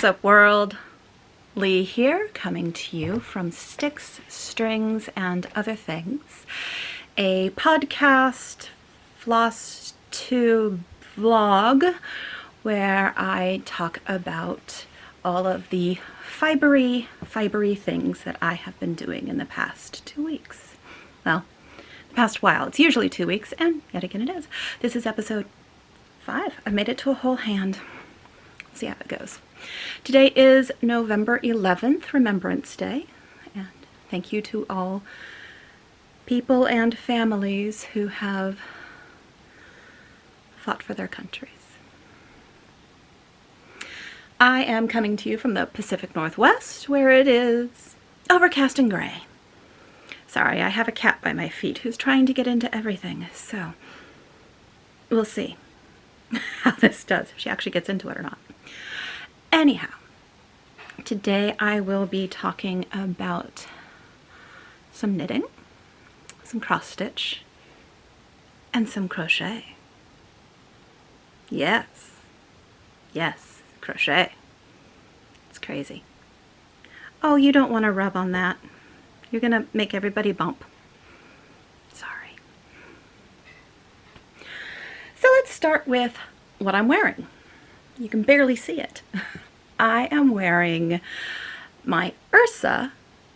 What's up, world? Lee here, coming to you from Sticks, Strings, and Other Things, a podcast floss tube vlog where I talk about all of the fibery things that I have been doing in the past 2 weeks. Well, the past while. It's usually 2 weeks, and yet again it is. This is episode 5. I've made it to a whole hand. See how it goes. Today is November 11th, Remembrance Day, and thank you to all people and families who have fought for their countries. I am coming to you from the Pacific Northwest, where it is overcast and gray. Sorry, I have a cat by my feet who's trying to get into everything, so we'll see how this does, if she actually gets into it or not. Anyhow, today I will be talking about some knitting, some cross stitch, and some crochet. Yes, crochet. It's crazy. Oh, you don't want to rub on that. You're gonna make everybody bump. Sorry. So let's start with what I'm wearing. You can barely see it. I am wearing my Ursa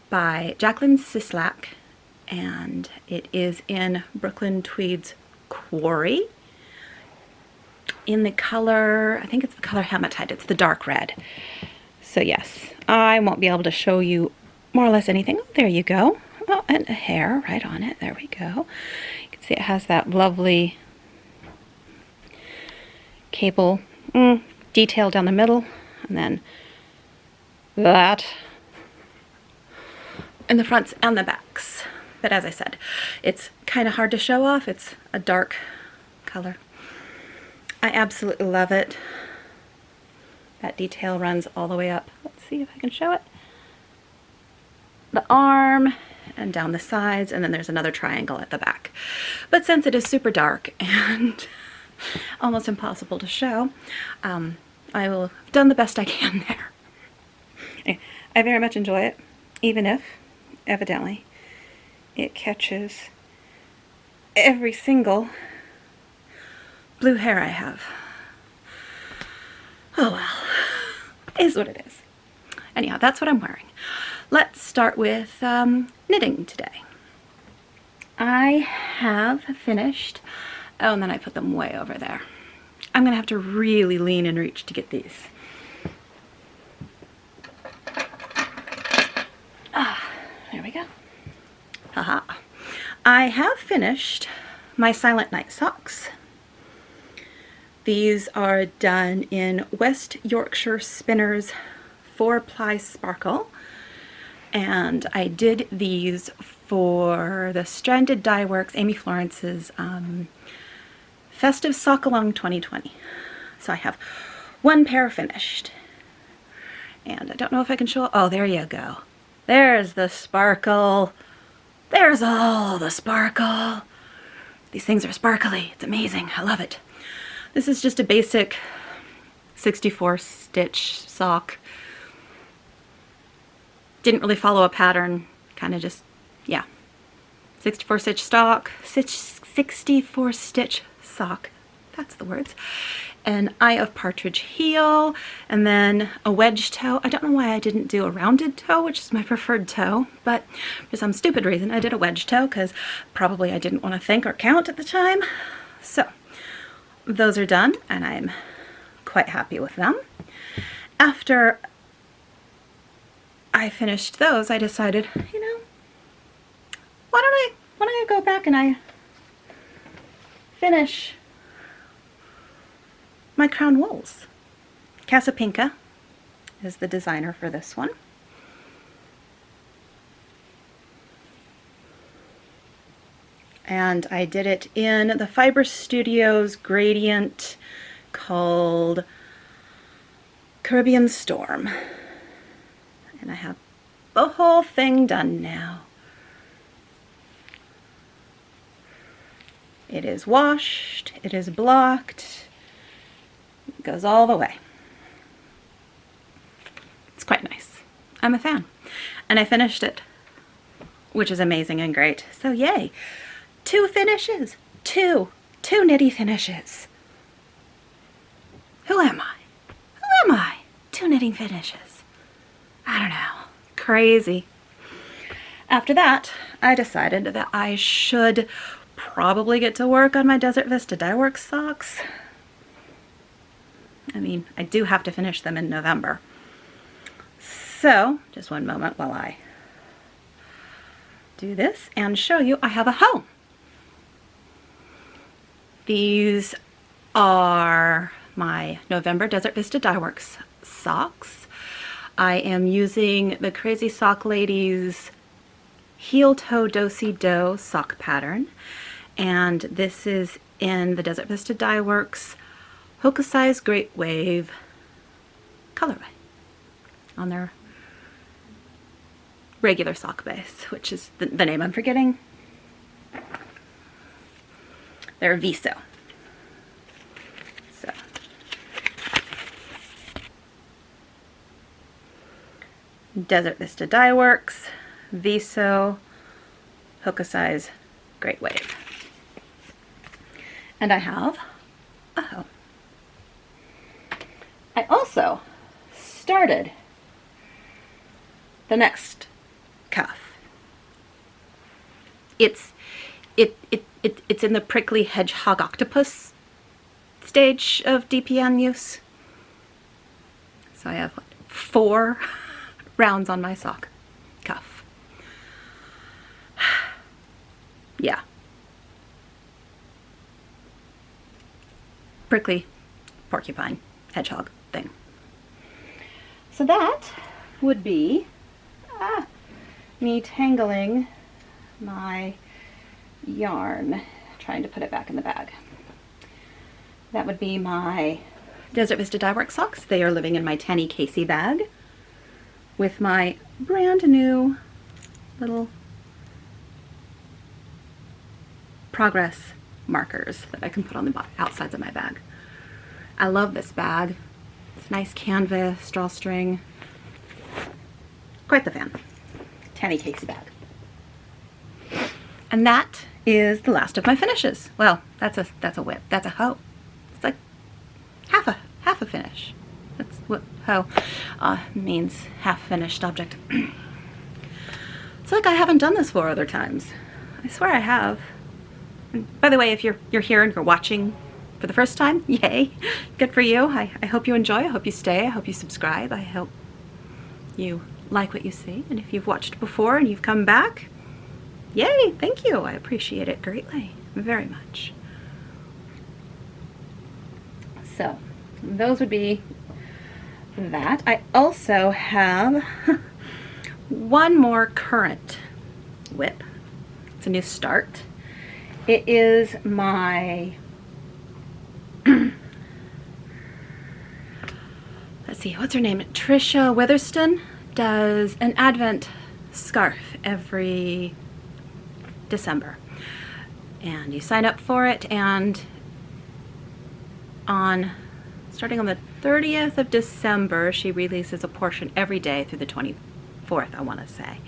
by Jacqueline Sislak, and it is in Brooklyn Tweed's Quarry in the color, I think it's the color Hematite. It's the dark red. So yes, I won't be able to show you more or less anything. Oh, there you go. Oh, and a hair right on it. There we go. You can see it has that lovely cable detail down the middle, and then that in the fronts and the backs. But as I said, it's kind of hard to show off. It's a dark color. I absolutely love it. That detail runs all the way up. Let's see if I can show it. The arm and down the sides, and then there's another triangle at the back. But since it is super dark and almost impossible to show, I will have done the best I can there. Anyway, I very much enjoy it, even if, evidently, it catches every single blue hair I have. Oh well, is what it is. Anyhow, that's what I'm wearing. Let's start with knitting today. I have finished, oh, and then I put them way over there. I'm gonna have to really lean and reach to get these. There we go. Haha. I have finished my Silent Night socks. These are done in West Yorkshire Spinners 4-ply sparkle, and I did these for the Stranded Dye Works, Amy Florence's Festive Sock Along 2020. So I have one pair finished, and I don't know if I can show. Oh, there you go. There's the sparkle. There's all the sparkle. These things are sparkly. It's amazing. I love it. This is just a basic 64 stitch sock. Didn't really follow a pattern. Kind of just, yeah. 64 stitch stock. 64 stitch sock. That's the words. An Eye of Partridge heel, and then a wedge toe. I don't know why I didn't do a rounded toe, which is my preferred toe, but for some stupid reason I did a wedge toe because probably I didn't want to think or count at the time. So those are done, and I'm quite happy with them. After I finished those, I decided, you know, why don't I go back and I finish my crown wools. Casapinka is the designer for this one. And I did it in the Fiber Studios gradient called Caribbean Storm. And I have the whole thing done now. It is washed, it is blocked, it goes all the way. I'm a fan. And I finished it, which is amazing and great. So yay. 2 finishes. 2 knitty finishes. Who am I? Who am I? 2 knitting finishes. I don't know. Crazy. After that, I decided that I should probably get to work on my Desert Vista Dye Works socks. I mean, I do have to finish them in November. So, just one moment while I do this and show you I have a hoe. These are my November Desert Vista Dye Works socks. I am using the Crazy Sock Ladies Heel Toe Do-Si-Do sock pattern, and this is in the Desert Vista Dye Works Hokusai's Great Wave colorway on their regular sock base, which is the name I'm forgetting. They're Viso. So Desert Vista Dye Works, Viso, Hokusai's Great Wave. And I have a hoe. I also started the next cuff. It's in the prickly hedgehog octopus stage of DPN use. So I have what, 4 rounds on my sock cuff. Yeah. Prickly porcupine hedgehog thing. So that would be me tangling my yarn, trying to put it back in the bag. That would be my Desert Vista Dye Works socks. They are living in my Tenny Casey bag with my brand new little progress markers that I can put on the outsides of my bag. I love this bag. It's nice canvas, drawstring. Quite the fan. Tenny Casey bag. And that is the last of my finishes. Well, that's a whip. That's a hoe. It's like half a finish. That's what hoe means, half finished object. It's like I haven't done this 4 other times. I swear I have. And by the way, if you're here and you're watching for the first time, yay, good for you. I hope you enjoy. I hope you stay. I hope you subscribe. I hope you like what you see. And if you've watched before and you've come back, yay, thank you. I appreciate it greatly, very much. So those would be that. I also have one more current whip. It's a new start. It is my let's see, what's her name? Trisha Witherston does an Advent scarf every December, and you sign up for it, and starting on the 30th of December she releases a portion every day through the 24th, I want to say.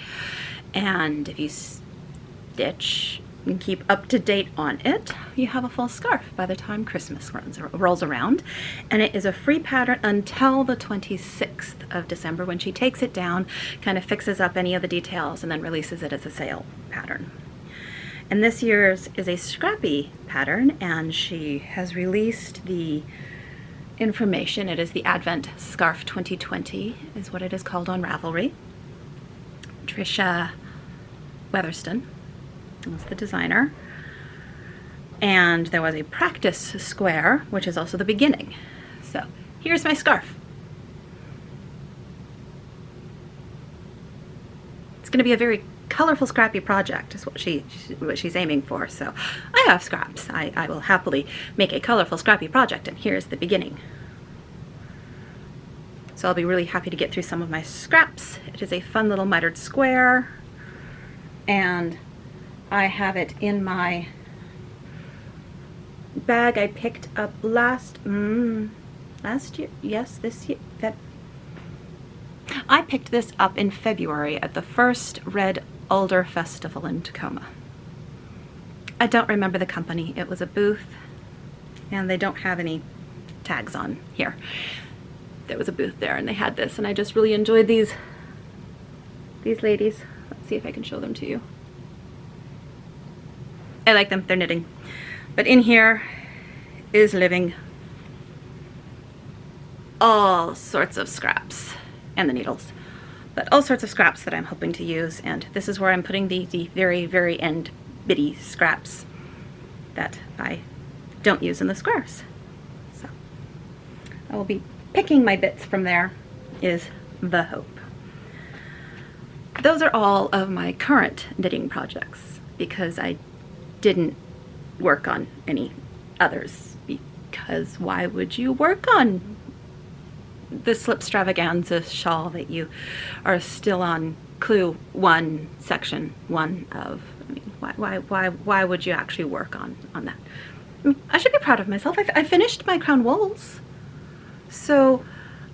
And if you stitch and keep up to date on it, you have a full scarf by the time Christmas rolls around. And it is a free pattern until the 26th of December, when she takes it down, kind of fixes up any of the details, and then releases it as a sale pattern. And this year's is a scrappy pattern, and she has released the information. It is the Advent Scarf 2020 is what it is called on Ravelry. Trisha Witherston is the designer. And there was a practice square, which is also the beginning. So here's my scarf. It's going to be a very colorful, scrappy project is what she's aiming for. So I have scraps. I will happily make a colorful, scrappy project, and here's the beginning. So I'll be really happy to get through some of my scraps. It is a fun little mitered square, and I have it in my bag I picked up last year, yes, this year, I picked this up in February at the first Red Alder Festival in Tacoma. I don't remember the company. It was a booth, and they don't have any tags on here. There was a booth there, and they had this, and I just really enjoyed these ladies. Let's see if I can show them to you. I like them. They're knitting. But in here is living all sorts of scraps, and the needles, but all sorts of scraps that I'm hoping to use. And this is where I'm putting the very, very end bitty scraps that I don't use in the squares. So I will be picking my bits from there, is the hope. Those are all of my current knitting projects, because I didn't work on any others, because why would you work on the Slipstravaganza shawl that you are still on clue 1, section 1 of? I mean, why would you actually work on that? I mean, I should be proud of myself. I finished my crown wools, so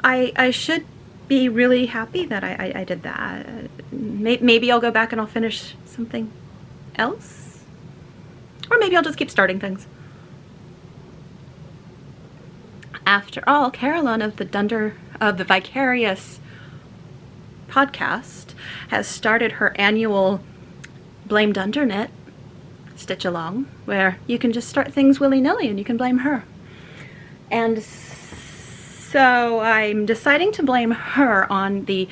I should be really happy that I did that. Maybe I'll go back and I'll finish something else, or maybe I'll just keep starting things. After all, Carolyn of the Vicarious podcast has started her annual Blame Dunder Knit stitch along, where you can just start things willy-nilly and you can blame her. And so I'm deciding to blame her on the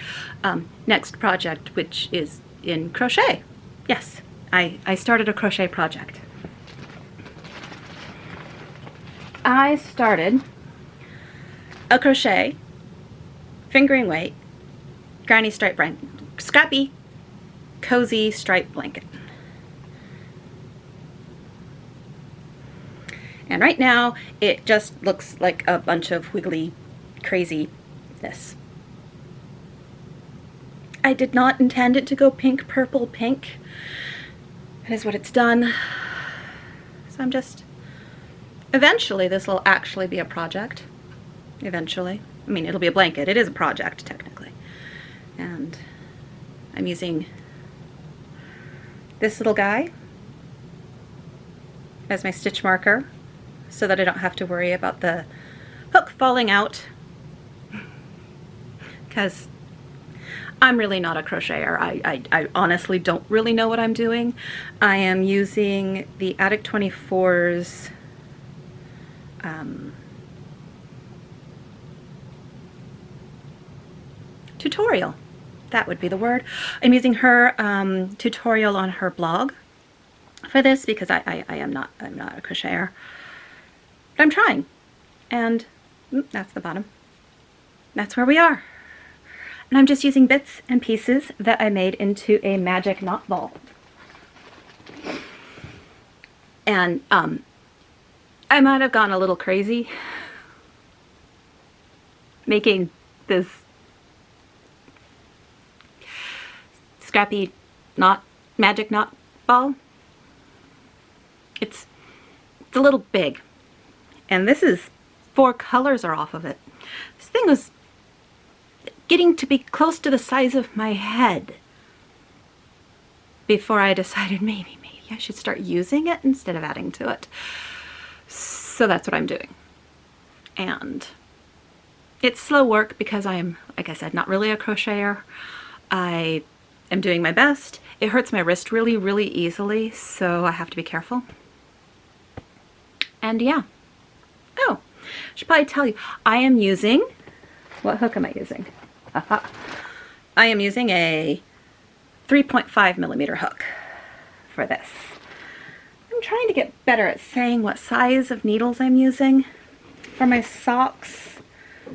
next project, which is in crochet. Yes, I started a crochet project. I started a crochet fingering weight granny stripe blanket, scrappy cozy stripe blanket. And right now it just looks like a bunch of wiggly craziness. I did not intend it to go pink, purple, pink. That is what it's done. So I'm just, eventually this will actually be a project. Eventually. I mean, it'll be a blanket. It is a project, technically. And I'm using this little guy as my stitch marker so that I don't have to worry about the hook falling out, because I'm really not a crocheter. I honestly don't really know what I'm doing. I am using the Attic 24's tutorial. That would be the word. I'm using her tutorial on her blog for this, because I'm not a crocheter. But I'm trying. And that's the bottom. That's where we are. And I'm just using bits and pieces that I made into a magic knot ball. And I might have gone a little crazy making this scrappy knot, magic knot ball. It's a little big. And this is 4 colors are off of it. This thing was getting to be close to the size of my head before I decided maybe I should start using it instead of adding to it. So that's what I'm doing. And it's slow work because I'm, like I said, not really a crocheter. I am doing my best. It hurts my wrist really, really easily, so I have to be careful. And yeah. Oh, I should probably tell you, I am using, what hook am I using? I am using a 3.5 millimeter hook for this. I'm trying to get better at saying what size of needles I'm using. For my socks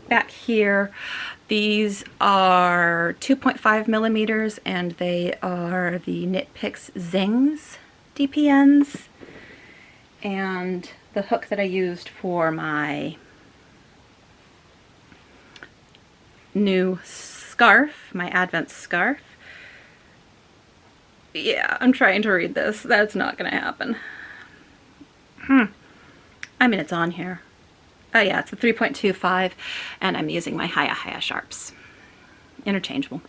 back here, these are 2.5 millimeters, and they are the Knit Picks Zings DPNs. And the hook that I used for my new scarf, my Advent scarf. Yeah, I'm trying to read this. That's not gonna happen. I mean, it's on here. Oh yeah, it's a 3.25, and I'm using my Hiya Hiya Sharps. interchangeable.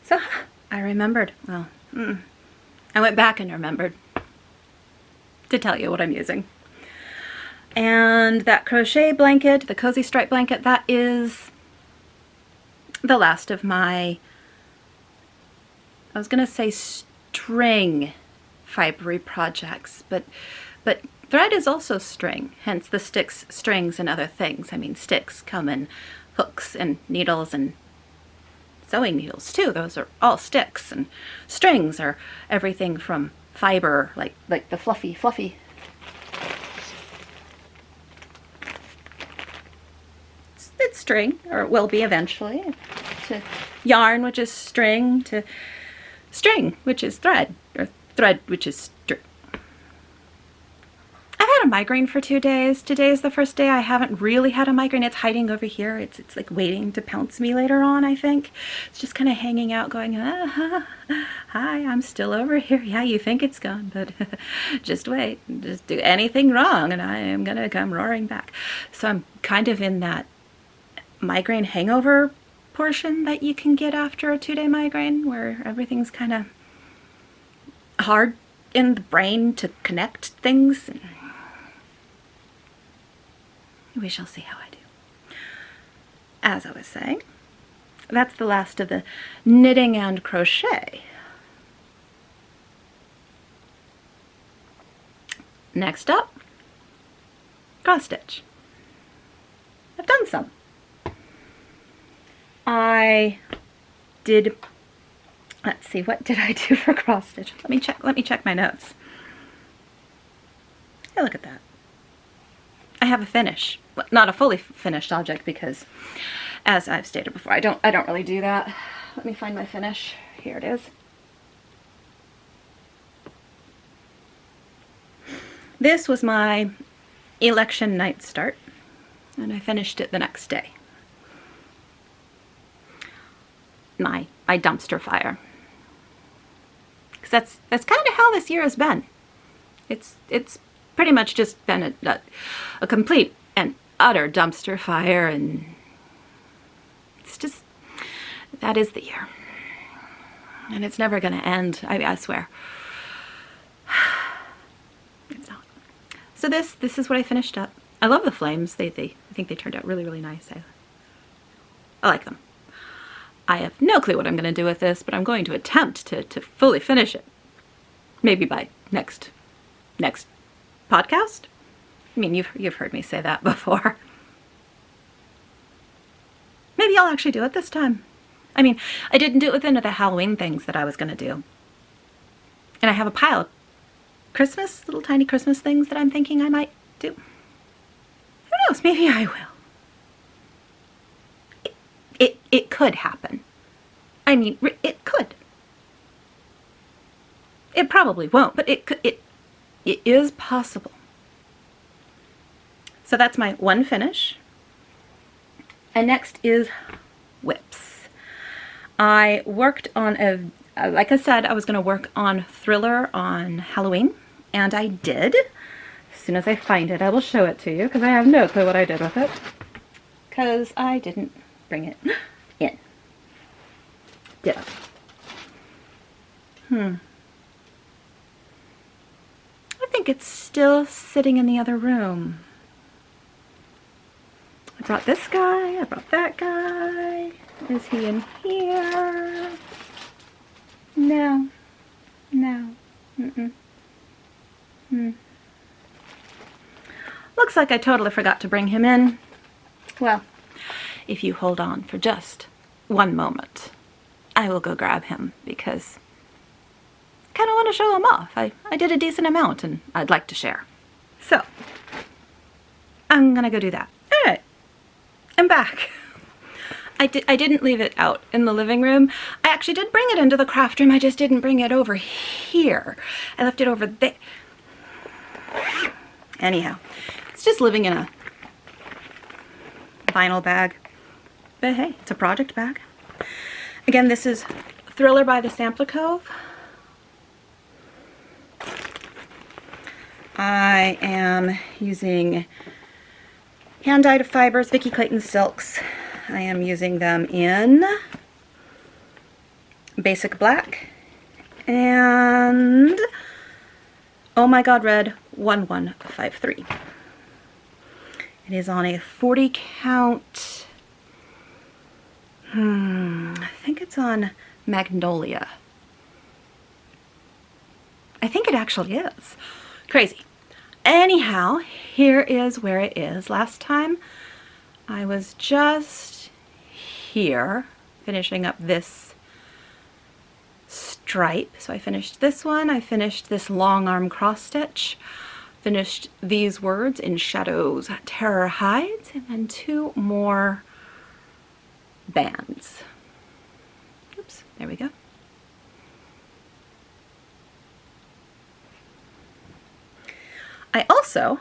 So I remembered, well, I went back and remembered to tell you what I'm using. And that crochet blanket, the Cozy Stripe blanket, that is the last of my, I was gonna say string fibery projects, but thread is also string, hence the sticks, strings, and other things. I mean, sticks come in hooks and needles and sewing needles too. Those are all sticks, and strings are everything from fiber, like the fluffy. It's string, or it will be eventually, to yarn, which is string, to string, which is thread, or thread, which is string. I've had a migraine for 2 days. Today is the first day I haven't really had a migraine. It's hiding over here. It's like waiting to pounce me later on, I think. It's just kind of hanging out going, hi, I'm still over here. Yeah, you think it's gone, but just wait. Just do anything wrong and I am going to come roaring back. So I'm kind of in that migraine hangover portion that you can get after a 2-day migraine, where everything's kind of hard in the brain to connect things. We shall see how I do. As I was saying, that's the last of the knitting and crochet. Next up, cross stitch. I've done some. I did, let's see, what did I do for cross stitch? Let me check my notes. Hey, look at that. I have a finish. Well, not a fully finished object, because as I've stated before, I don't really do that. Let me find my finish. Here it is. This was my election night start, and I finished it the next day. My dumpster fire. Because that's kind of how this year has been. It's pretty much just been a complete and utter dumpster fire, and it's just, that is the year. And it's never going to end, I swear. It's not. So this is what I finished up. I love the flames. I think they turned out really, really nice. I like them. I have no clue what I'm going to do with this, but I'm going to attempt to fully finish it. Maybe by next podcast? I mean, you've heard me say that before. Maybe I'll actually do it this time. I mean, I didn't do it with any of the Halloween things that I was going to do. And I have a pile of little tiny Christmas things that I'm thinking I might do. Who knows? Maybe I will. It could happen. I mean, it could. It probably won't, but it is possible. So that's my one finish. And next is whips. I worked on like I said, I was going to work on Thriller on Halloween, and I did. As soon as I find it, I will show it to you, because I have no clue what I did with it, because I didn't bring it in. Did I? I think it's still sitting in the other room. I brought this guy, I brought that guy. Is he in here? No. Looks like I totally forgot to bring him in. Well, if you hold on for just one moment, I will go grab him, because I kind of want to show him off. I did a decent amount and I'd like to share. So, I'm gonna go do that. All right, I'm back. I didn't leave it out in the living room. I actually did bring it into the craft room. I just didn't bring it over here. I left it over there. Anyhow, it's just living in a vinyl bag. But hey, it's a project bag. Again, this is Thriller by the Sampler Cove. I am using hand-dyed fibers, Vicky Clayton silks. I am using them in Basic Black and Oh My God Red 1153. It is on a 40 count, I think it's on Magnolia. I think it actually is. Crazy. Anyhow, here is where it is. Last time I was just here finishing up this stripe. So I finished this one, I finished this long arm cross stitch, finished these words in Shadows Terror Hides, and then 2 more bands. Oops, there we go. I also,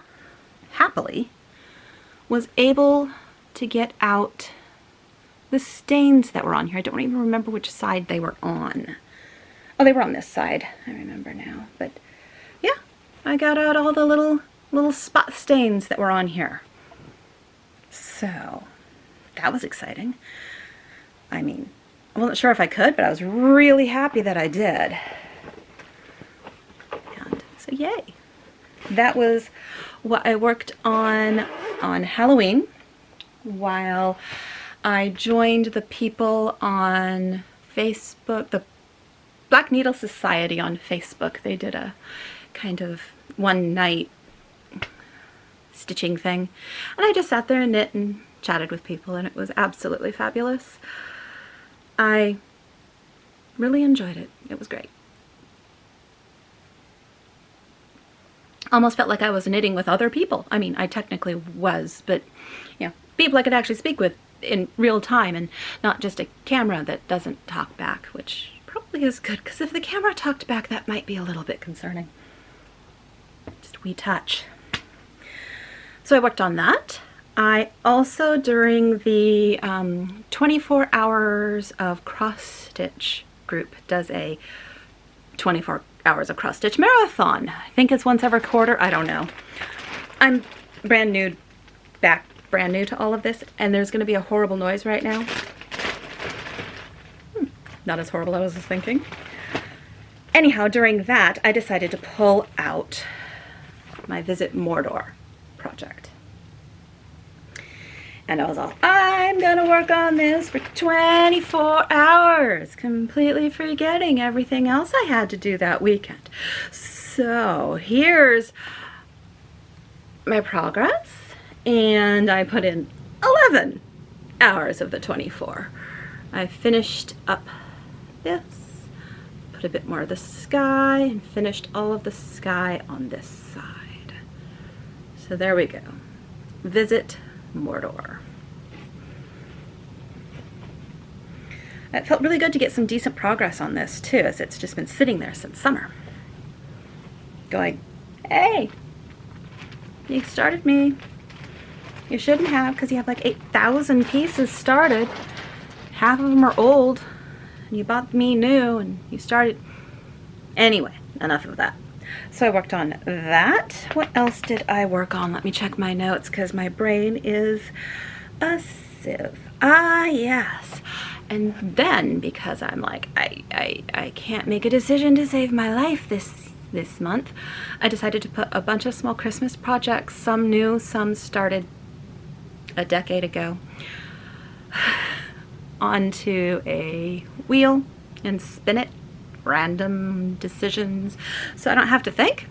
happily, was able to get out the stains that were on here. I don't even remember which side they were on. Oh, they were on this side. I remember now. But yeah, I got out all the little spot stains that were on here. So that was exciting. I mean, I wasn't sure if I could, but I was really happy that I did. And so yay. That was what I worked on Halloween while I joined the people on Facebook, the Black Needle Society on Facebook. They did a kind of one night stitching thing. And I just sat there and knit and chatted with people, and it was absolutely fabulous. I really enjoyed it. It was great. Almost felt like I was knitting with other people. I mean, I technically was, but you know, people I could actually speak with in real time and not just a camera that doesn't talk back, which probably is good, because if the camera talked back, that might be a little bit concerning. Just a wee touch. So I worked on that. I also, during the 24 hours of cross stitch group, does a 24 hours of cross stitch marathon. I think it's once every quarter. I don't know. I'm brand new to all of this, and there's going to be a horrible noise right now. Not as horrible as I was thinking. Anyhow, during that, I decided to pull out my Visit Mordor project. And I was all, I'm gonna work on this for 24 hours, completely forgetting everything else I had to do that weekend. So here's my progress, and I put in 11 hours of the 24. I finished up this, put a bit more of the sky, and finished all of the sky on this side. So there we go. Visit Mordor. It felt really good to get some decent progress on this too, as it's just been sitting there since summer. Going, hey, you started me. You shouldn't have, because you have like 8,000 pieces started. Half of them are old, and you bought me new, and you started. Anyway, enough of that. So I worked on that. What else did I work on? Let me check my notes, because my brain is a sieve. Ah, yes. And then, because I'm like, I can't make a decision to save my life this month, I decided to put a bunch of small Christmas projects, some new, some started a decade ago, onto a wheel and spin it. Random decisions, so I don't have to think.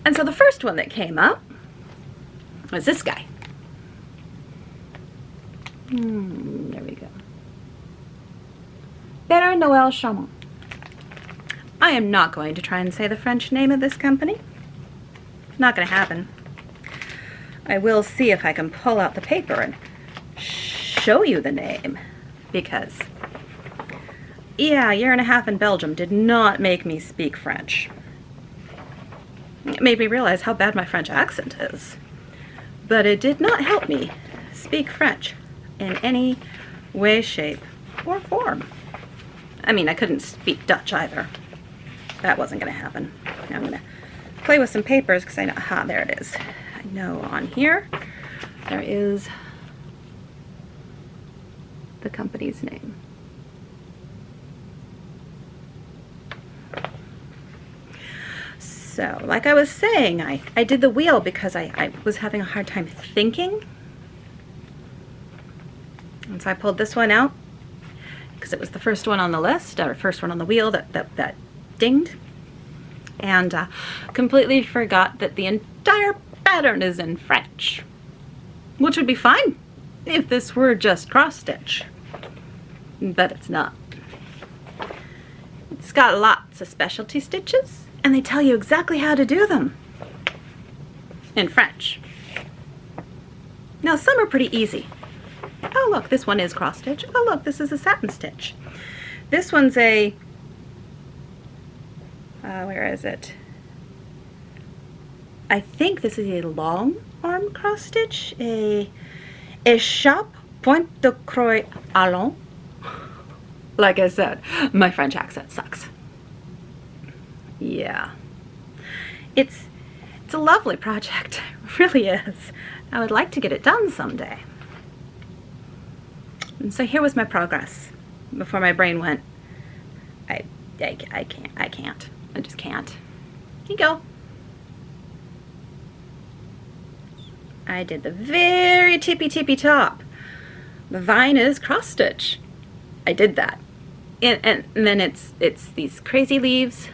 And so the first one that came up was this guy. There we go. Père Noël Chaumont. I am not going to try and say the French name of this company. Not going to happen. I will see if I can pull out the paper and show you the name, because yeah, a year and a half in Belgium did not make me speak French. It made me realize how bad my French accent is. But it did not help me speak French in any way, shape, or form. I mean, I couldn't speak Dutch either. That wasn't going to happen. Now I'm going to play with some papers, because I know, aha, there it is. I know on here there is the company's name. So, like I was saying, I did the wheel because I was having a hard time thinking. And so I pulled this one out because it was the first one on the list, or first one on the wheel that dinged. And completely forgot that the entire pattern is in French, which would be fine if this were just cross stitch, but it's not. It's got lots of specialty stitches, and they tell you exactly how to do them in French. Now, some are pretty easy. Oh, look, this one is cross stitch. Oh, look, this is a satin stitch. This one's a, where is it? I think this is a long arm cross stitch, a échappe point de croix allons. Like I said, my French accent sucks. Yeah. It's a lovely project. It really is. I would like to get it done someday. And so here was my progress before my brain went, I can't. I just can't. Here you go. I did the very tippy top. The vine is cross stitch. I did that. And then it's these crazy leaves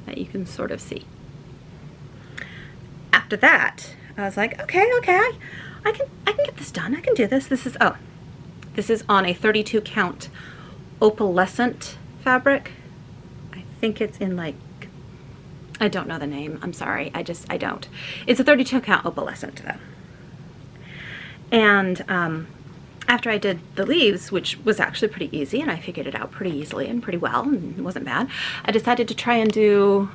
that you can sort of see. After that, I was like, okay, I can get this done. I can do this. This is on a 32 count opalescent fabric. I think it's in like, I don't know the name. I'm sorry. I don't. It's a 32 count opalescent though. And after I did the leaves, which was actually pretty easy, and I figured it out pretty easily and pretty well, and it wasn't bad, I decided to try and do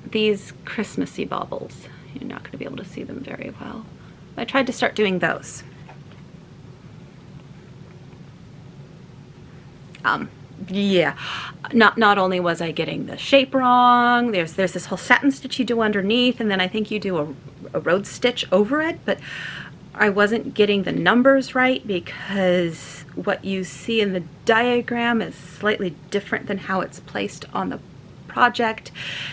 these Christmassy baubles. You're not going to be able to see them very well. I tried to start doing those. Yeah, not only was I getting the shape wrong, there's this whole satin stitch you do underneath, and then I think you do a road stitch over it, but I wasn't getting the numbers right because what you see in the diagram is slightly different than how it's placed on the project,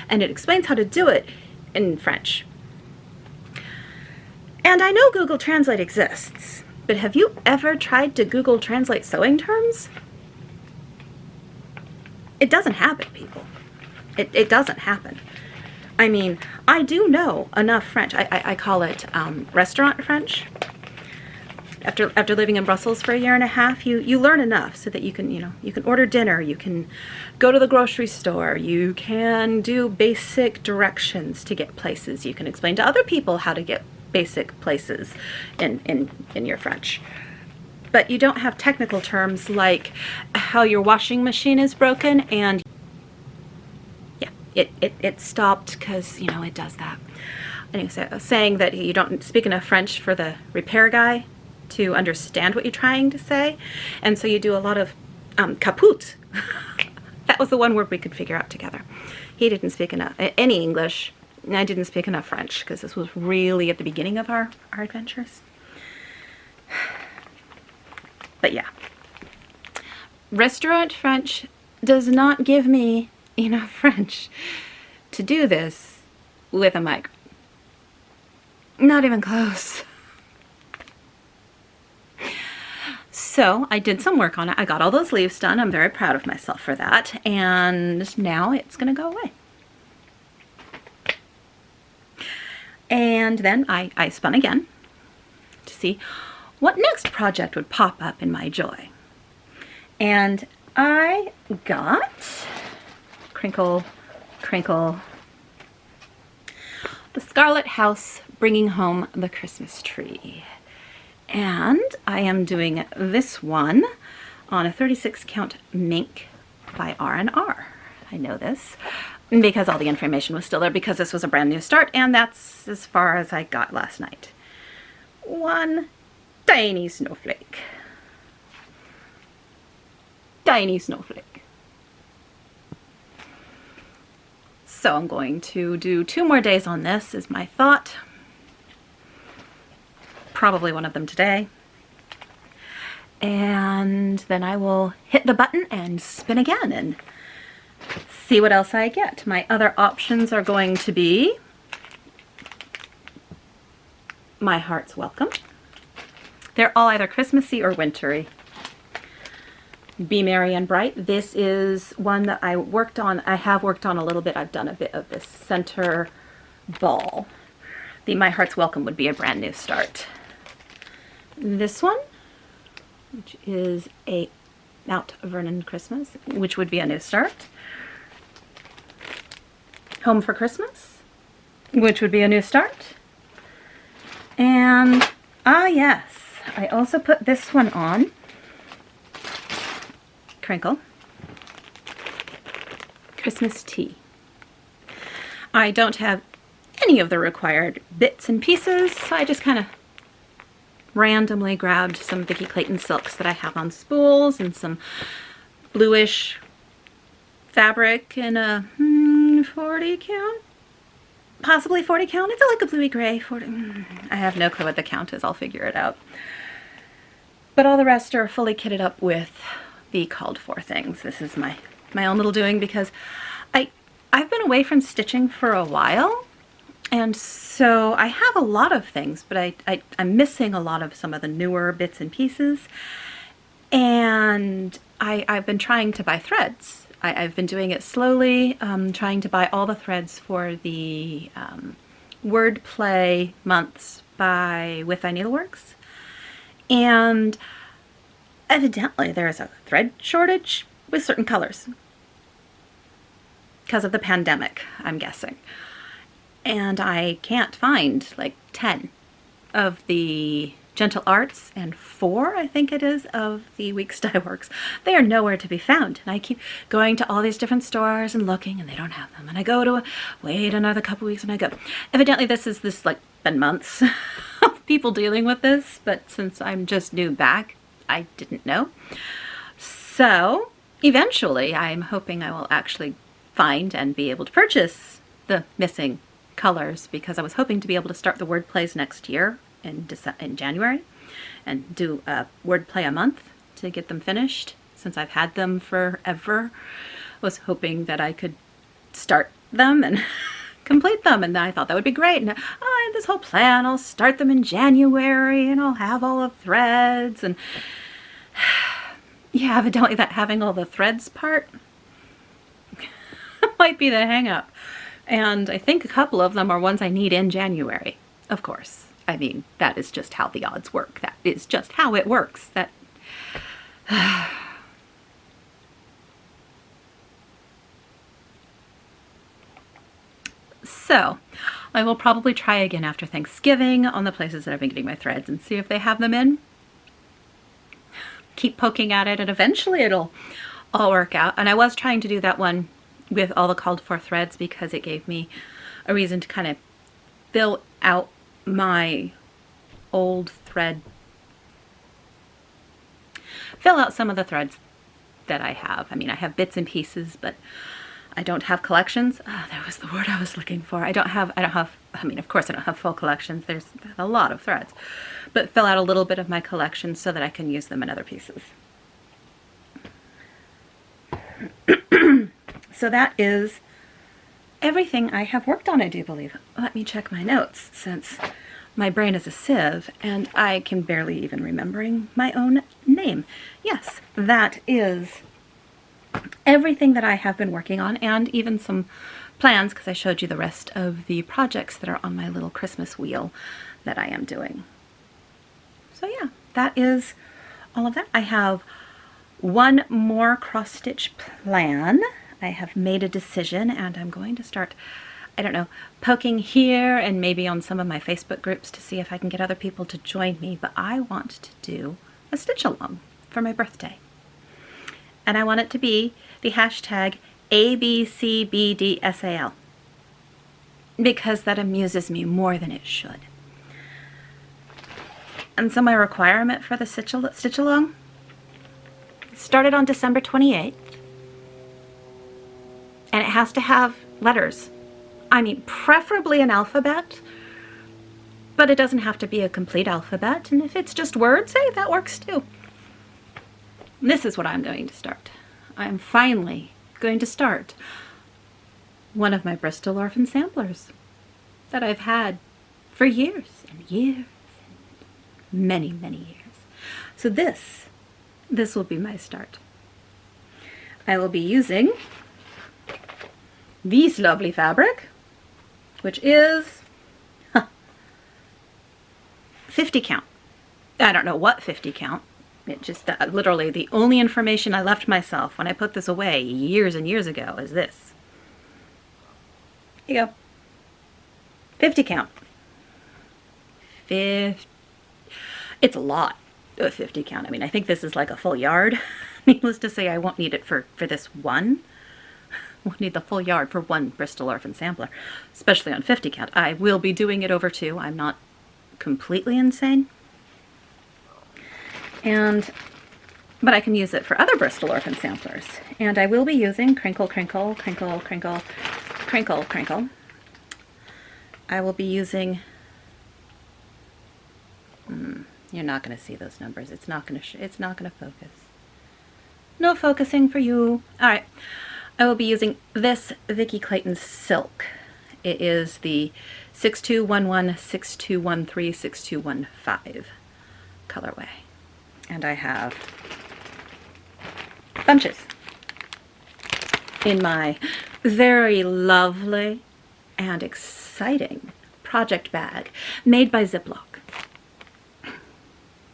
and it explains how to do it in French. And I know Google Translate exists, but have you ever tried to Google Translate sewing terms? It doesn't happen, people. It doesn't happen. I mean, I do know enough French. I call it restaurant French. After living in Brussels for a year and a half, you learn enough so that you can order dinner, you can go to the grocery store, you can do basic directions to get places, you can explain to other people how to get basic places in your French. But you don't have technical terms like how your washing machine is broken, and yeah, it stopped because, it does that. Anyway, so I was saying that you don't speak enough French for the repair guy to understand what you're trying to say, and so you do a lot of kaput. That was the one word we could figure out together. He didn't speak any English, and I didn't speak enough French because this was really at the beginning of our adventures. But yeah, restaurant French does not give me enough French to do this with a mic. Not even close. So I did some work on it. I got all those leaves done. I'm very proud of myself for that. And now it's going to go away. And then I spun again to see what next project would pop up in my joy. And I got Crinkle, Crinkle, The Scarlet House Bringing Home the Christmas Tree. And I am doing this one on a 36 count mink by R&R. I know this because all the information was still there because this was a brand new start, and that's as far as I got last night. One tiny snowflake. Tiny snowflake. So I'm going to do 2 more days on this is my thought. probably one of them today. And then I will hit the button and spin again and see what else I get. My other options are going to be My Heart's Welcome. They're all either Christmassy or wintry. Be Merry and Bright. This is one that I worked on. I have worked on a little bit. I've done a bit of this center ball. The My Heart's Welcome would be a brand new start. This one, which is a Mount Vernon Christmas, which would be a new start. Home for Christmas, which would be a new start. And, yes, I also put this one on. Crinkle. Christmas Tea. I don't have any of the required bits and pieces, so I just kind of randomly grabbed some Vicki Clayton silks that I have on spools and some bluish fabric in a 40 count, possibly 40 count. It's like a bluey gray 40. I have no clue what the count is. I'll figure it out. But all the rest are fully kitted up with the called for things. This is my own little doing because I've been away from stitching for a while, and so I have a lot of things, but I'm missing a lot of some of the newer bits and pieces, and I've been trying to buy threads. I've been doing it slowly, trying to buy all the threads for the Wordplay months by With Thy Needleworks, and evidently there is a thread shortage with certain colors because of the pandemic, I'm guessing. And I can't find like 10 of the Gentle Arts and 4, I think it is, of the Weeks Dye Works. They are nowhere to be found. And I keep going to all these different stores and looking, and they don't have them. And I go to wait another couple weeks and I go. Evidently this like been months of people dealing with this, but since I'm just new back, I didn't know. So eventually I'm hoping I will actually find and be able to purchase the missing colors, because I was hoping to be able to start the Wordplays next year in January and do a Wordplay a month to get them finished, since I've had them forever. I was hoping that I could start them and complete them, and I thought that would be great. And I had this whole plan. I'll start them in January and I'll have all the threads, and yeah, evidently that having all the threads part might be the hang up. And I think a couple of them are ones I need in January, of course. I mean, that is just how the odds work. That is just how it works. That So I will probably try again after Thanksgiving on the places that I've been getting my threads and see if they have them in. Keep poking at it, and eventually it'll all work out. And I was trying to do that one with all the called for threads because it gave me a reason to kind of fill out my old thread, fill out some of the threads that I have. I mean, I have bits and pieces, but I don't have collections. That was the word I was looking for. I mean, of course I don't have full collections. There's a lot of threads, but fill out a little bit of my collection so that I can use them in other pieces. So that is everything I have worked on, I do believe. Let me check my notes, since my brain is a sieve and I can barely even remembering my own name. Yes, that is everything that I have been working on, and even some plans, because I showed you the rest of the projects that are on my little Christmas wheel that I am doing. So yeah, that is all of that. I have one more cross-stitch plan. I have made a decision, and I'm going to start, I don't know, poking here and maybe on some of my Facebook groups to see if I can get other people to join me, but I want to do a stitch along for my birthday. And I want it to be the hashtag ABCBDSAL, because that amuses me more than it should. And so my requirement for the stitch along started on December 28th. And it has to have letters. I mean, preferably an alphabet, But it doesn't have to be a complete alphabet, and if it's just words, hey, that works too. This is what I'm going to start. I'm finally going to start one of my Bristol Orphan samplers that I've had for years and years and many, many years. So this will be my start. I will be using this lovely fabric, which is 50 count. I don't know what 50 count. It just literally the only information I left myself when I put this away years and years ago is this. Here you go. 50 count. It's a lot of 50 count. I mean, I think this is like a full yard. Needless to say, I won't need it for this one. Won't need the full yard for one Bristol Orphan sampler, especially on 50 count. I will be doing it over two. I'm not completely insane. But I can use it for other Bristol Orphan samplers. And I will be using Crinkle, Crinkle, Crinkle, Crinkle, Crinkle, Crinkle. I will be using, you're not going to see those numbers. It's not going to focus. No focusing for you. All right. I will be using this Vicky Clayton Silk. It is the 6211, 6213, 6215 colorway. And I have bunches in my very lovely and exciting project bag made by Ziploc.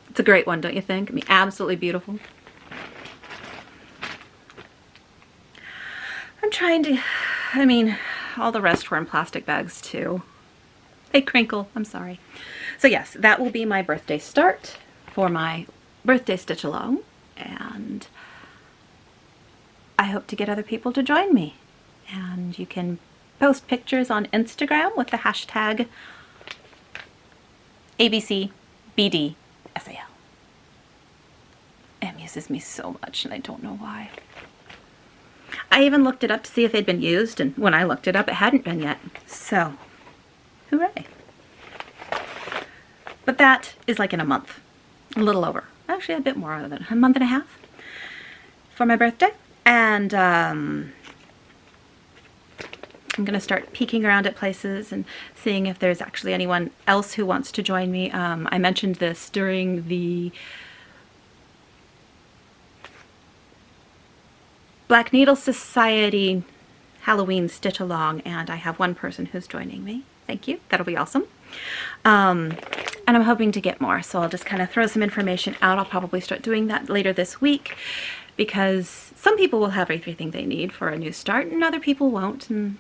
It's a great one, don't you think? I mean, absolutely beautiful. I'm trying to, I mean, all the rest were in plastic bags too. They crinkle, I'm sorry. So yes, that will be my birthday start for my birthday stitch along, and I hope to get other people to join me. And you can post pictures on Instagram with the hashtag ABCBDSAL. It amuses me so much, and I don't know why. I even looked it up to see if they'd been used, and when I looked it up, it hadn't been yet. So, hooray. But that is like in a month, a little over. Actually, a bit more than a month and a half for my birthday. And I'm going to start peeking around at places and seeing if there's actually anyone else who wants to join me. I mentioned this during the Black Needle Society Halloween Stitch Along, and I have one person who's joining me. Thank you. That'll be awesome. And I'm hoping to get more, so I'll just kind of throw some information out. I'll probably start doing that later this week, because some people will have everything they need for a new start and other people won't, and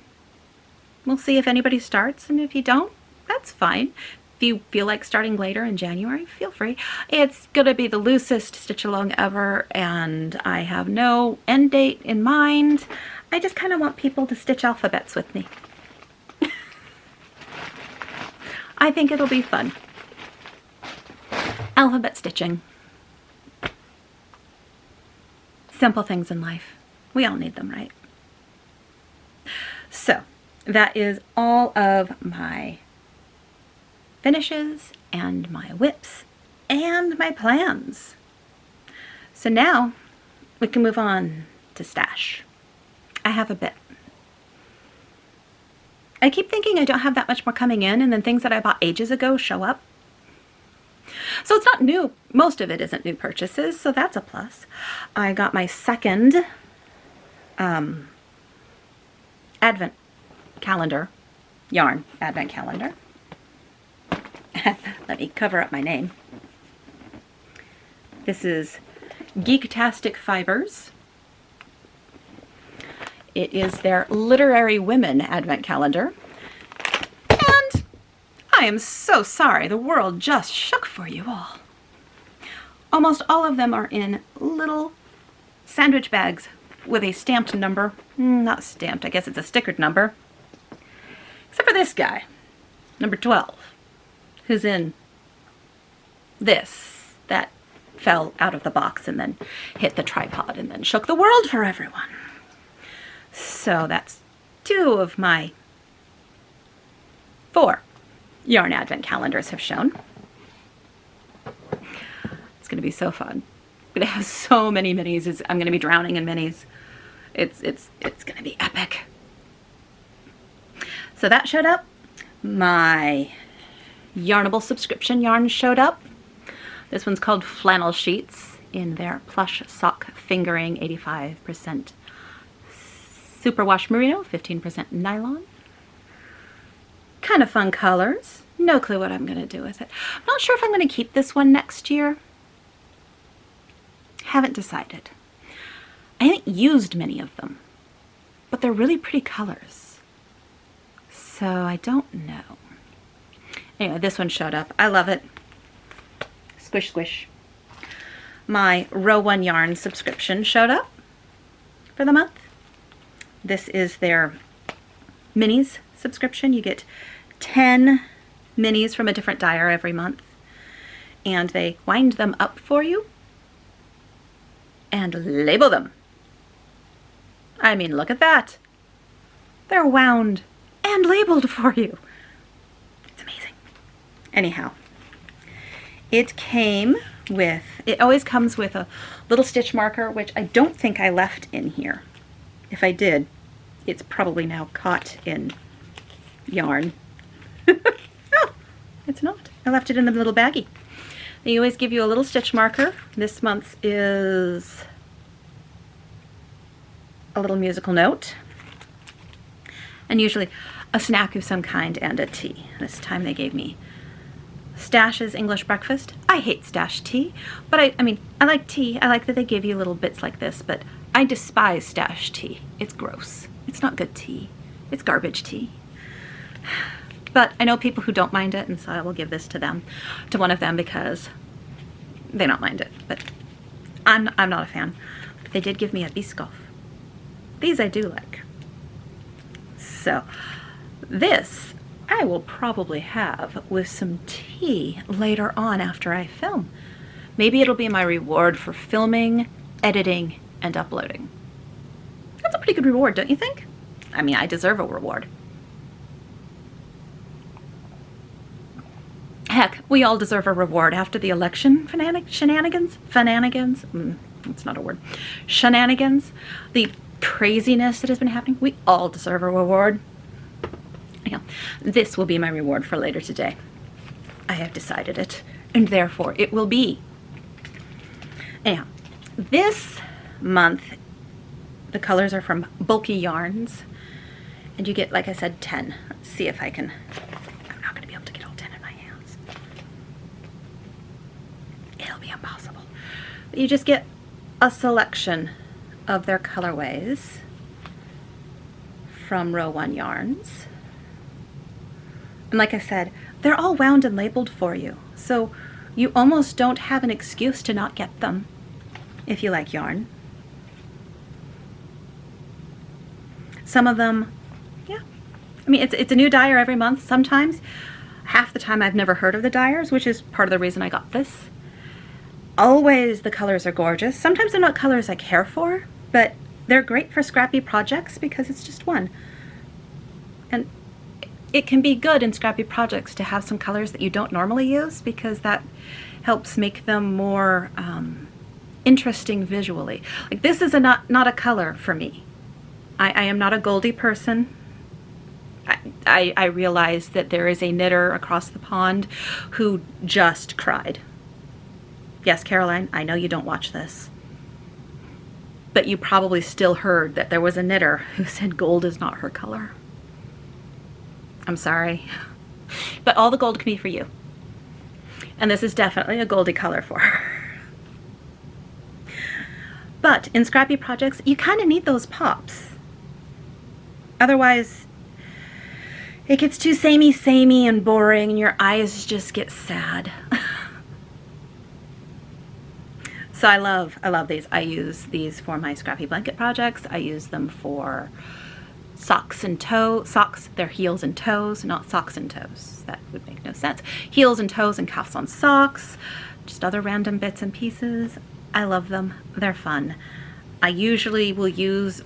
we'll see if anybody starts, and if you don't, that's fine. If you feel like starting later in January, feel free. It's gonna be the loosest stitch along ever, and I have no end date in mind. I just kind of want people to stitch alphabets with me. I think it'll be fun. Alphabet stitching. Simple things in life. We all need them, right? So, that is all of my finishes and my whips and my plans. So now we can move on to stash. I have a bit. I keep thinking I don't have that much more coming in, and then things that I bought ages ago show up. So it's not new. Most of it isn't new purchases, so that's a plus. I got my second advent calendar, yarn advent calendar. Let me cover up my name. This is Geektastic Fibers. It is their Literary Women advent calendar. And I am so sorry, the world just shook for you all. Almost all of them are in little sandwich bags with a stamped number. Not stamped, I guess it's a stickered number. Except for this guy, number 12, who's in this, that fell out of the box and then hit the tripod and then shook the world for everyone. So that's 2 of my 4 yarn advent calendars have shown. It's going to be so fun. I'm going to have so many minis. I'm going to be drowning in minis. It's going to be epic. So that showed up. My Yarnable subscription yarn showed up. This one's called Flannel Sheets in their plush sock fingering, 85% superwash merino, 15% nylon. Kind of fun colors. No clue what I'm going to do with it. I'm not sure if I'm going to keep this one next year. Haven't decided. I haven't used many of them, but they're really pretty colors. So I don't know. Anyway, this one showed up. I love it. Squish, squish. My Row 1 Yarn subscription showed up for the month. This is their minis subscription. You get 10 minis from a different dyer every month, and they wind them up for you and label them. I mean, look at that. They're wound and labeled for you. It's amazing. Anyhow, it always comes with a little stitch marker, which I don't think I left in here. If I did, it's probably now caught in yarn. Oh, it's not. I left it in the little baggie. They always give you a little stitch marker. This month's is a little musical note, and usually a snack of some kind and a tea. This time they gave me Stash's English breakfast. I hate Stash tea, but I mean, I like tea. I like that they give you little bits like this, but I despise Stash tea. It's gross. It's not good tea. It's garbage tea. But I know people who don't mind it, and so I will give this to them, to one of them, because they don't mind it. But I'm not a fan. But they did give me a Biscoff. These I do like. So this I will probably have with some tea later on after I film. Maybe it'll be my reward for filming, editing, and uploading. That's a pretty good reward, don't you think? I mean, I deserve a reward. Heck, we all deserve a reward after the election shenanigans? That's not a word. Shenanigans. The craziness that has been happening. We all deserve a reward. Anyhow, this will be my reward for later today. I have decided it, and therefore it will be. Anyhow, this month, the colors are from Bulky Yarns, and you get, like I said, 10. Let's see if I can. I'm not going to be able to get all 10 in my hands. It'll be impossible. But you just get a selection of their colorways from Row 1 Yarns. And like I said, they're all wound and labeled for you, so you almost don't have an excuse to not get them if you like yarn. Some of them, yeah. I mean, it's a new dyer every month. Sometimes, half the time I've never heard of the dyers, which is part of the reason I got this. Always the colors are gorgeous. Sometimes they're not colors I care for, but they're great for scrappy projects because it's just one. And it can be good in scrappy projects to have some colors that you don't normally use, because that helps make them more interesting visually. Like, this is not a color for me. I am not a Goldie person. I realize that there is a knitter across the pond who just cried. Yes, Caroline, I know you don't watch this, but you probably still heard that there was a knitter who said gold is not her color. I'm sorry, but all the gold can be for you. And this is definitely a Goldie color for her. But in scrappy projects, you kind of need those pops. Otherwise, it gets too samey and boring, and your eyes just get sad. So I love these. I use these for my scrappy blanket projects. I use them for socks and socks, they're heels and toes, not socks and toes. That would make no sense. Heels and toes and cuffs on socks, just other random bits and pieces. I love them. They're fun. I usually will use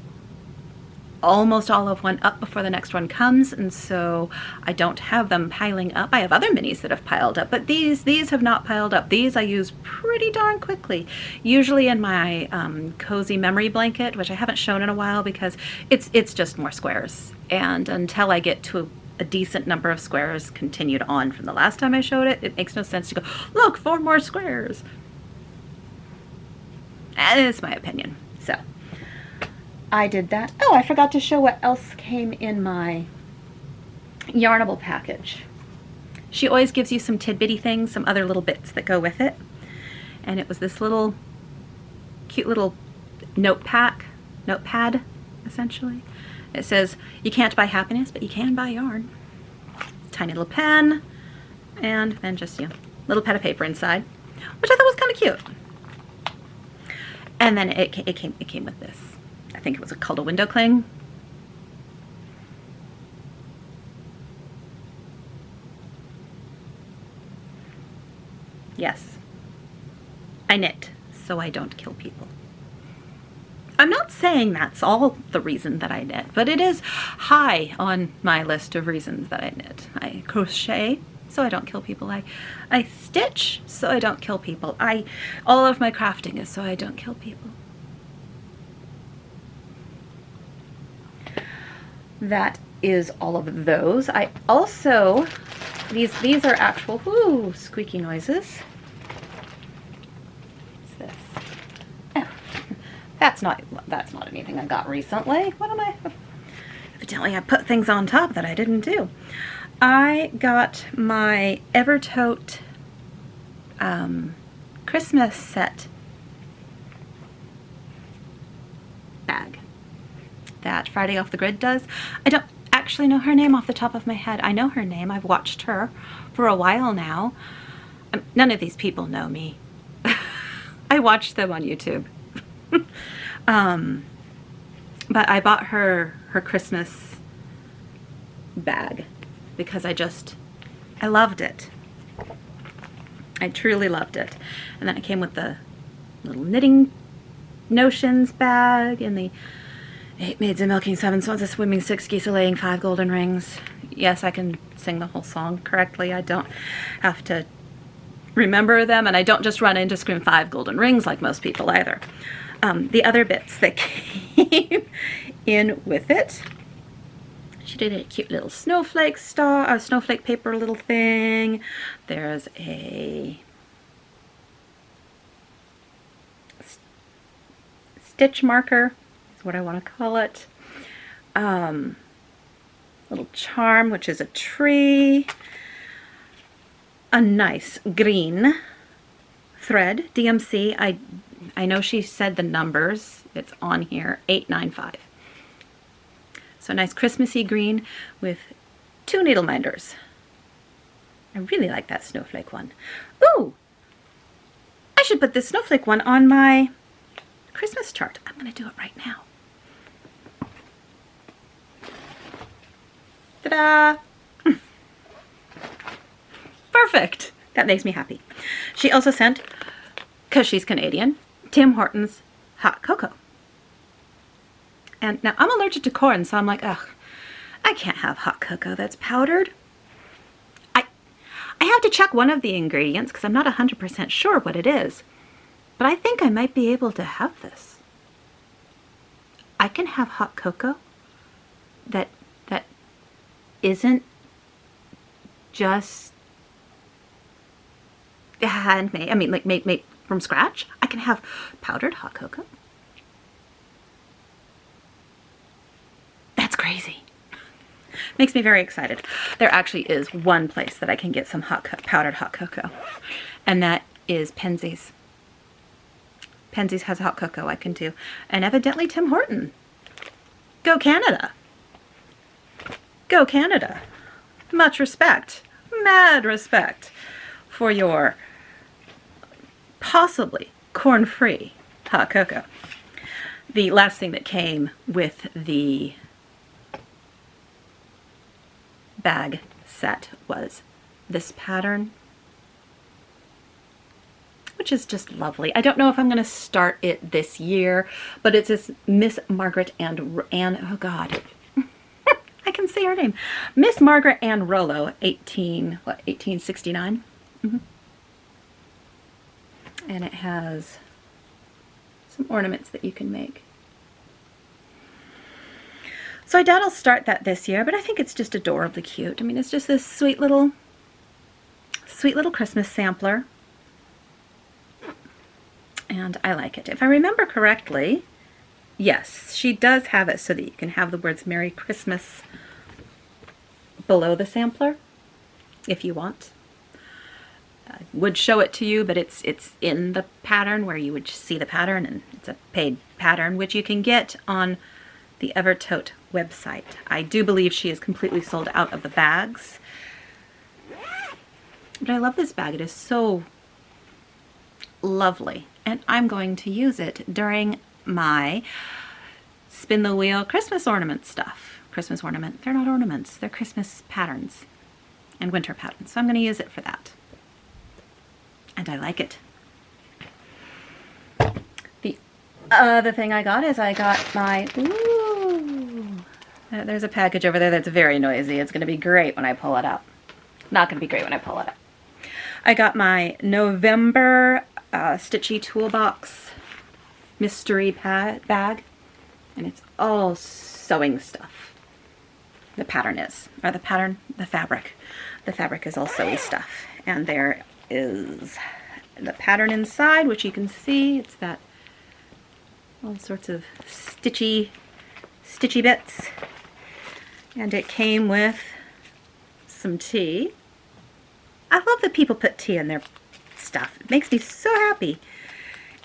almost all of one up before the next one comes, and so I don't have them piling up. I have other minis that have piled up, but these have not piled up. These I use pretty darn quickly, usually in my cozy memory blanket, which I haven't shown in a while because it's just more squares, and until I get to a decent number of squares continued on from the last time I showed it, it makes no sense to go, look, 4 more squares. And it's my opinion. So I did that. Oh, I forgot to show what else came in my Yarnable package. She always gives you some tidbitty things, some other little bits that go with it. And it was this little, cute little notepad, essentially. It says, you can't buy happiness, but you can buy yarn. Tiny little pen, and then just, you know, little pad of paper inside, which I thought was kind of cute. And then it came with this. I think it was called a window cling. Yes, I knit so I don't kill people. I'm not saying that's all the reason that I knit, but it is high on my list of reasons that I knit. I crochet so I don't kill people. I stitch so I don't kill people. All of my crafting is so I don't kill people. That is all of those. I also, these are actual, whoo, squeaky noises. What's this? Oh, that's not anything I got recently. What am I? Evidently I put things on top that I didn't do. I got my Evertote Christmas set bag that Friday Off the Grid does. I don't actually know her name off the top of my head. I know her name. I've watched her for a while now. None of these people know me. I watched them on YouTube. But I bought her Christmas bag because I loved it. I truly loved it. And then it came with the little knitting notions bag and the 8 maids a milking, 7 swans a swimming, 6 geese a laying, 5 golden rings. Yes, I can sing the whole song correctly. I don't have to remember them, and I don't just run in to scream 5 golden rings like most people either. The other bits that came in with it, she did a cute little snowflake snowflake paper little thing. There's a stitch marker, is what I want to call it. Little charm, which is a tree. A nice green thread, DMC. I know she said the numbers. It's on here, 895. So nice Christmassy green with 2 needle minders. I really like that snowflake one. Ooh, I should put this snowflake one on my Christmas chart. I'm going to do it right now. Ta-da! Perfect. That makes me happy. She also sent, because she's Canadian, Tim Hortons hot cocoa. And now I'm allergic to corn, so I'm like, ugh, I can't have hot cocoa that's powdered. I have to check one of the ingredients because I'm not 100% sure what it is. But I think I might be able to have this. I can have hot cocoa that isn't just handmade. I mean, like made from scratch. I can have powdered hot cocoa. That's crazy. Makes me very excited. There actually is one place that I can get some powdered hot cocoa, and that is Penzeys. Penzeys has hot cocoa I can do, and evidently Tim Horton. Go Canada. Go Canada. Much respect, mad respect for your possibly corn-free hot cocoa. The last thing that came with the bag set was this pattern. which is just lovely. I don't know if I'm going to start it this year, but it's this Miss Margaret oh God, I can say her name. Miss Margaret Ann Rollo, 1869. And it has some ornaments that you can make. So I doubt I'll start that this year, but I think it's just adorably cute. I mean, it's just this sweet little Christmas sampler. And I like it. If I remember correctly, yes, she does have it so that you can have the words Merry Christmas below the sampler, if you want. I would show it to you, but it's in the pattern where you would see the pattern, and it's a paid pattern, which you can get on the Evertote website. I do believe she is completely sold out of the bags. But I love this bag. It is so lovely. And I'm going to use it during my spin the wheel Christmas ornament stuff. Christmas ornament. They're not ornaments. They're Christmas patterns and winter patterns. So I'm going to use it for that. And I like it. The other thing I got is I got my... Ooh, there's a package over there that's very noisy. It's going to be great when I pull it out. Not going to be great when I pull it out. I got my November Stitchy Toolbox mystery bag, and it's all sewing stuff. The pattern is, or the fabric. The fabric is all sewy stuff, and there is the pattern inside, which you can see. It's that all sorts of stitchy bits, and it came with some tea. I love that people put tea in their stuff. It makes me so happy.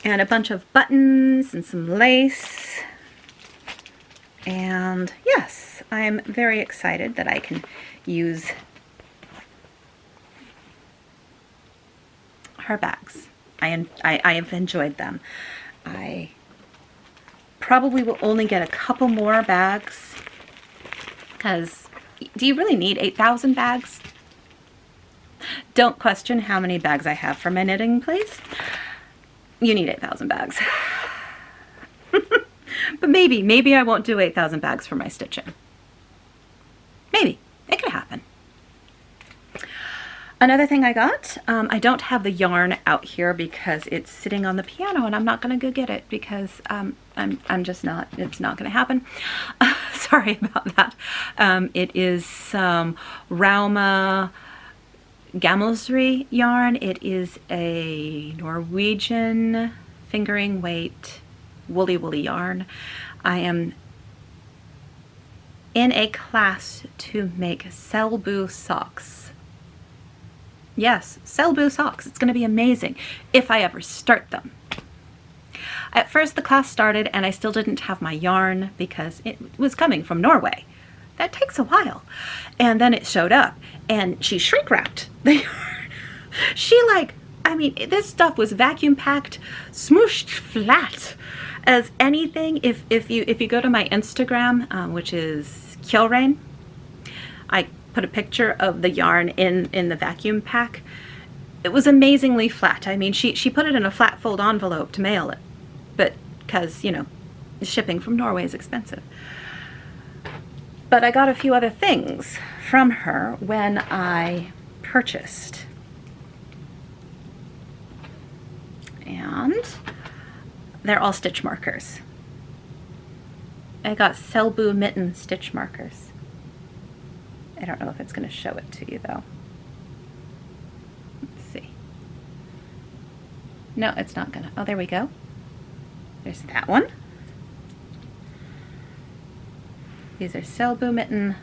And a bunch of buttons and some lace. And yes, I'm very excited that I can use her bags. I have enjoyed them. I probably will only get a couple more bags, because do you really need 8,000 bags? Don't question how many bags I have for my knitting, please. You need 8,000 bags. But maybe I won't do 8,000 bags for my stitching. Maybe. It could happen. Another thing I got, I don't have the yarn out here because it's sitting on the piano, and I'm not going to go get it because I'm just not, it's not going to happen. Sorry about that. It is some Rauma Gammelsery yarn. It is a Norwegian fingering weight woolly yarn. I am in a class to make Selbu socks. Yes, Selbu socks. It's going to be amazing if I ever start them. At first the class started and I still didn't have my yarn because it was coming from Norway. That takes a while. And then it showed up and she shrink wrapped the yarn. She this stuff was vacuum packed, smooshed flat as anything. If you go to my Instagram, which is Kjellrain, I put a picture of the yarn in the vacuum pack. It was amazingly flat. I mean, she put it in a flat fold envelope to mail it, but because, you know, shipping from Norway is expensive. But I got a few other things from her when I purchased. And they're all stitch markers. I got Selbu mitten stitch markers. I don't know if it's going to show it to you though. Let's see. No, it's not gonna. Oh, there we go. There's that one. These are Selbu mitten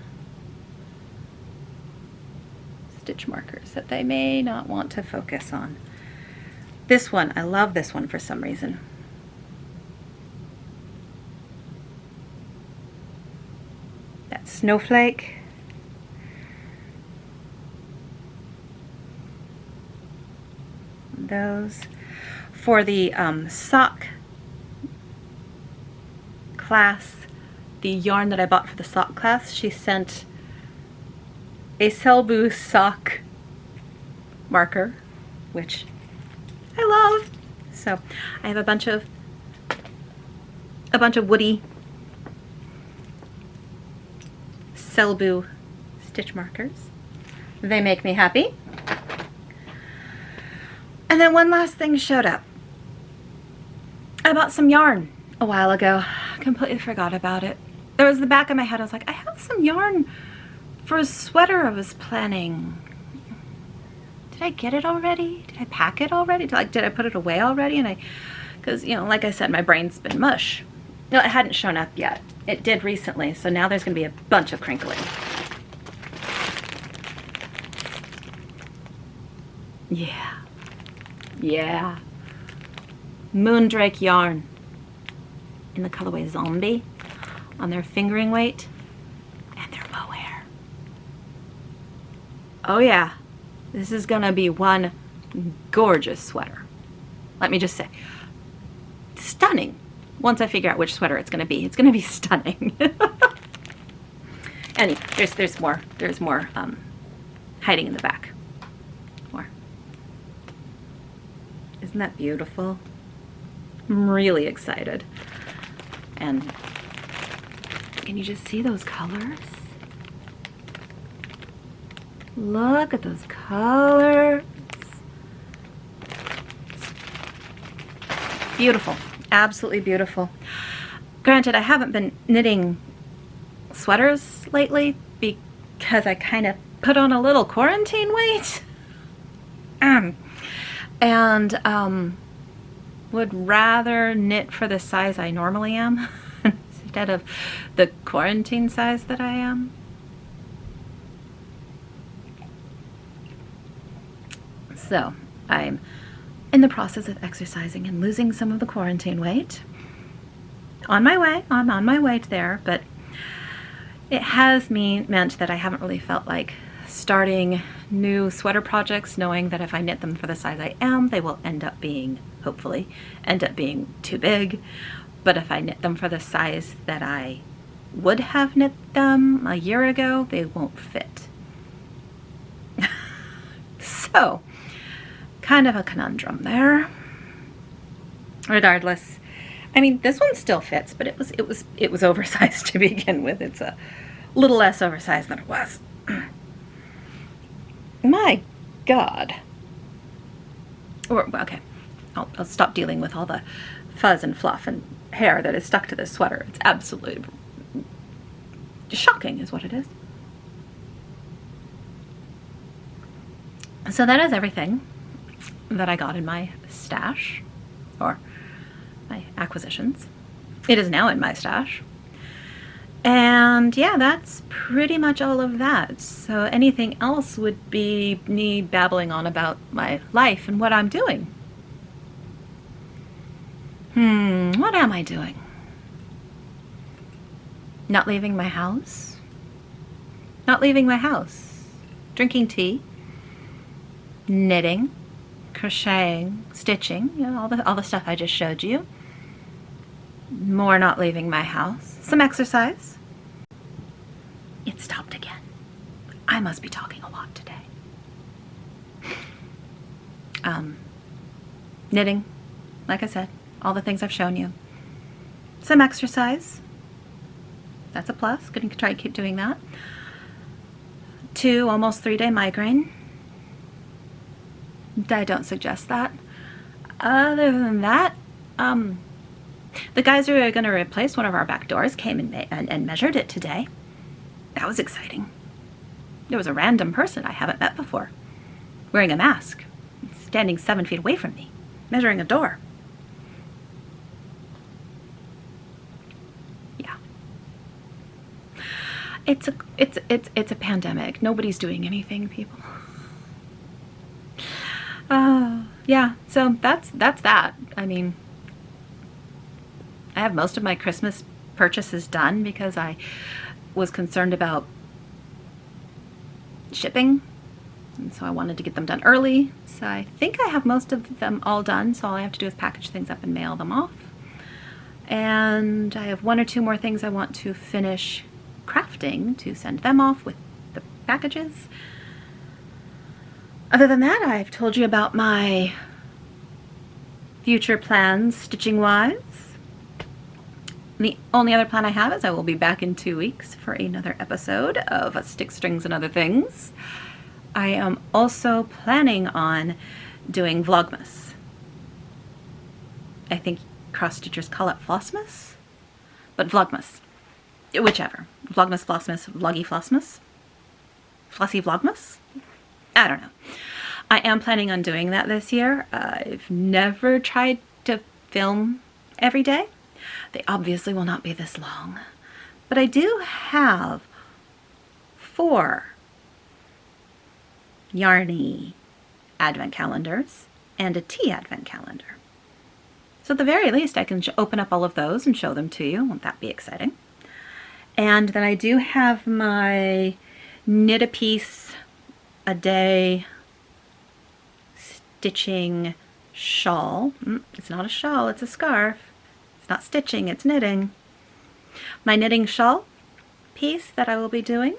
stitch markers that they may not want to focus on. This one, I love this one for some reason. That snowflake. Those. For the sock class, the yarn that I bought for the sock class, she sent a Selbu sock marker, which I love. So I have a bunch of woody Selbu stitch markers. They make me happy. And then one last thing showed up. I bought some yarn a while ago. Completely forgot about it. There was the back of my head. I was like, I have some yarn for a sweater I was planning. Did I get it already? Did I pack it already? Did I put it away already? And because, you know, like I said, my brain's been mush. No, it hadn't shown up yet. It did recently, so now there's going to be a bunch of crinkling. Yeah. Yeah. Moondrake yarn in the colorway Zombie on their fingering weight and their mohair. Oh yeah, this is gonna be one gorgeous sweater. Let me just say, stunning. Once I figure out which sweater it's gonna be stunning. Anyway, there's more hiding in the back. More. Isn't that beautiful? I'm really excited. And can you just see those colors? Look at those colors. Beautiful. Absolutely beautiful. Granted, I haven't been knitting sweaters lately because I kind of put on a little quarantine weight. And would rather knit for the size I normally am instead of the quarantine size that I am. So I'm in the process of exercising and losing some of the quarantine weight. On my way, I'm on my way there, but it has meant that I haven't really felt like starting new sweater projects, knowing that if I knit them for the size I am, they will hopefully end up being too big. But if I knit them for the size that I would have knit them a year ago, they won't fit. So, kind of a conundrum there. Regardless, I mean, this one still fits, but it was oversized to begin with. It's a little less oversized than it was. My God. Okay, I'll stop dealing with all the fuzz and fluff and hair that is stuck to this sweater. It's absolutely shocking is what it is. So that is everything that I got in my stash, or my acquisitions. It is now in my stash. And yeah, that's pretty much all of that. So anything else would be me babbling on about my life and what I'm doing. What am I doing? Not leaving my house? Not leaving my house. Drinking tea. Knitting. Crocheting. Stitching. You know, all the stuff I just showed you. More not leaving my house. Some exercise. It stopped again. I must be talking a lot today. Knitting, like I said, all the things I've shown you. Some exercise. That's a plus. Gonna try to keep doing that. 2 almost 3-day migraine. I don't suggest that. Other than that, the guys who are going to replace one of our back doors came and measured it today. That was exciting. There was a random person I haven't met before, wearing a mask, standing 7 feet away from me, measuring a door. Yeah. It's a pandemic. Nobody's doing anything, people. Yeah, so that's that. I mean, I have most of my Christmas purchases done because I was concerned about shipping, and so I wanted to get them done early. So I think I have most of them all done, so all I have to do is package things up and mail them off. And I have 1 or 2 more things I want to finish crafting to send them off with the packages. Other than that, I've told you about my future plans stitching wise. The only other plan I have is I will be back in 2 weeks for another episode of Sticks, Strings, and Other Things. I am also planning on doing Vlogmas. I think cross stitchers call it Flossmas, but Vlogmas, whichever. Vlogmas, Flossmas, Vloggy Flossmas, Flossy Vlogmas. I don't know. I am planning on doing that this year. I've never tried to film every day. They obviously will not be this long, but I do have 4 Yarny advent calendars and a tea advent calendar. So at the very least, I can open up all of those and show them to you. Won't that be exciting? And then I do have my knit a piece a day stitching shawl. It's not a shawl, it's a scarf. It's not stitching, it's knitting. My knitting shawl piece that I will be doing.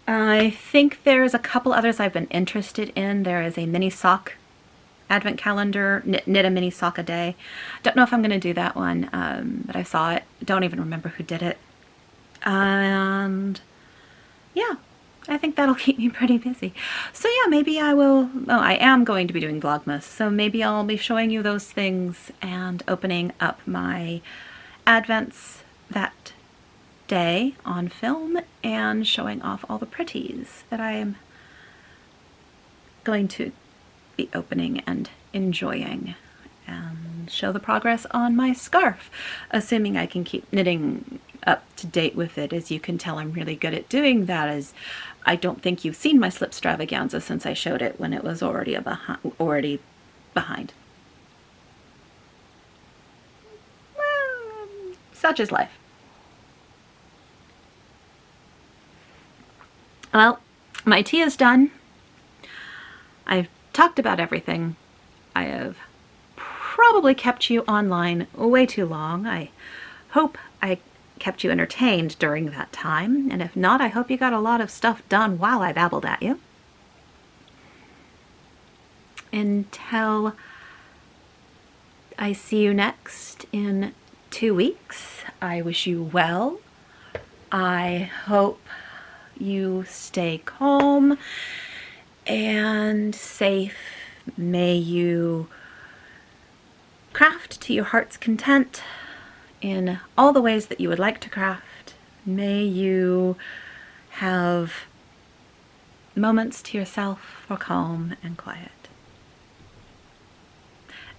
I think there's a couple others I've been interested in. There is a mini sock advent calendar, knit a mini sock a day. Don't know if I'm going to do that one, but I saw it. Don't even remember who did it. And yeah, I think that'll keep me pretty busy. So yeah, maybe I will, I am going to be doing Vlogmas, so maybe I'll be showing you those things and opening up my advents that day on film and showing off all the pretties that I am going to be opening and enjoying, and show the progress on my scarf, assuming I can keep knitting up to date with it. As you can tell, I'm really good at doing that, as I don't think you've seen my Slipstravaganza since I showed it when it was already behind. Well, such is life. Well, my tea is done. I've talked about everything. I have probably kept you online way too long. I hope I kept you entertained during that time, and if not, I hope you got a lot of stuff done while I babbled at you. Until I see you next in 2 weeks, I wish you well. I hope you stay calm and safe. May you craft to your heart's content in all the ways that you would like to craft. May you have moments to yourself for calm and quiet.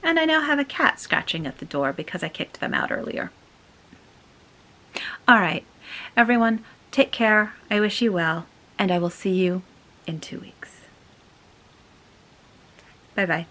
And I now have a cat scratching at the door because I kicked them out earlier. All right, everyone, take care. I wish you well, and I will see you in 2 weeks. Bye-bye.